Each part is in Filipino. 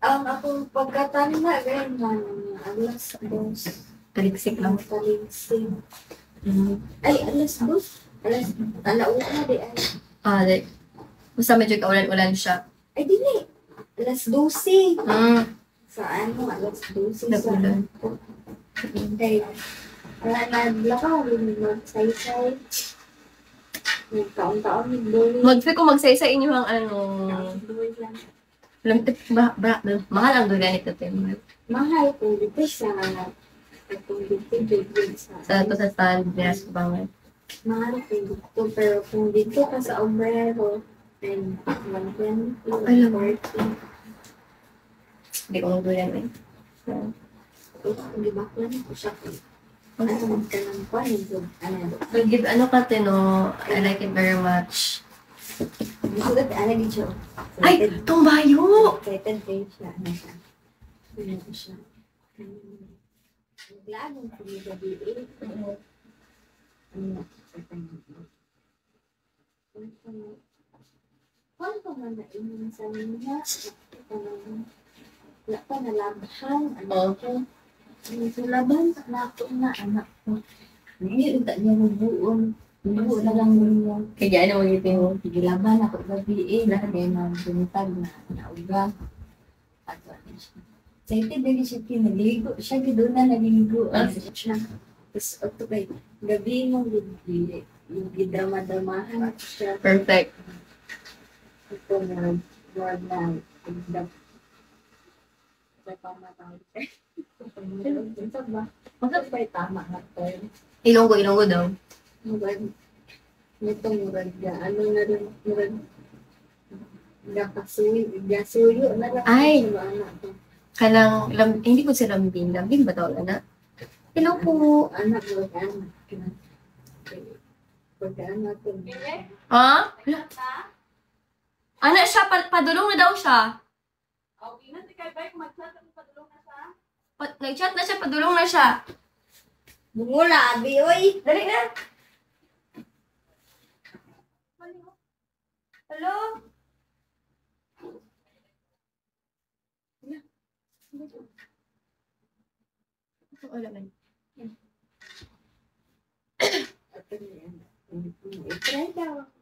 Ang akong pagkatanda, ganyan, alas dos. Taliksik lang. Taligsik. Ay, alas dos? Alauna di ay. Like, basta medyo kaulan-ulan siya. Ay, dili. Alas 12. Mm. Sa ano, alas 12 sa Nagulan. Kaya, naglakaw, mag-say-say. Nagkaon-taon, nag-boy. Mag-feel ko magsay sa inyo ang ano. Boy lang. Mahal ang durian ito, Tim. Mahal kung dito sa kung dito Sa ito sa stand, binas ko bangan. mahal kung dito, pero kung dito ka sa Obrero, then 120, Alam. 140. Hindi ko ng durian eh. So, Di ba ko lang ko siya kung ano ka ng panig, ano ka, Tino? I like it very much. gusto ko ano dito. Ay! Tumbayo! Excited kayo siya, ano siya. Ano ko siya. Naglagong ko yung gabi eh. Ano sa kanya. Kung pa man na inyong sa niya, wala pa nalabahan, ano ko. Sulaban, anak ko na, anak ko. Hindi, utak niya mabuon. Buo na lang niya. Kaya ano mag-ipin mo? Gilaban ako gabi eh, lahat ay buntag na nauga. At ano siya. Sa ito, dali siya pinaligo. Siya doon na naligo. Ano siya. Tapos, ito kay, gabi mo, yung gidrama-dramahan siya. Perfect. Ito na, word na, tigdap. Sa pamatawag. Ito ba? Bakit ba tama nga ito? Ilonggo daw. Murag, nito murag, ano na rin, murag, gasuyo na lang. Ay! Sa mga anak ko. Hindi ko sila lambing. Lambing ba tawag na? Hello po. Anak, murag anak. Pagka anak ko. Ha? Anak siya, padulong na daw siya. Nag-chat na siya, padulong na siya. Bungula, abi, oy! Dali na. Hello? Wala man. Try daw ako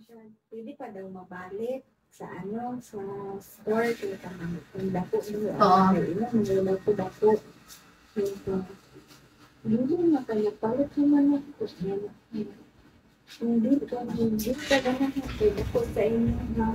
pressure. Pwede pa daw mabalik sa ano, sa store. Kung dako doon. Oo. Ilan, dako. Hindi na kaya palit naman ako. Hindi ka ganun. Pwede ko sa inyo.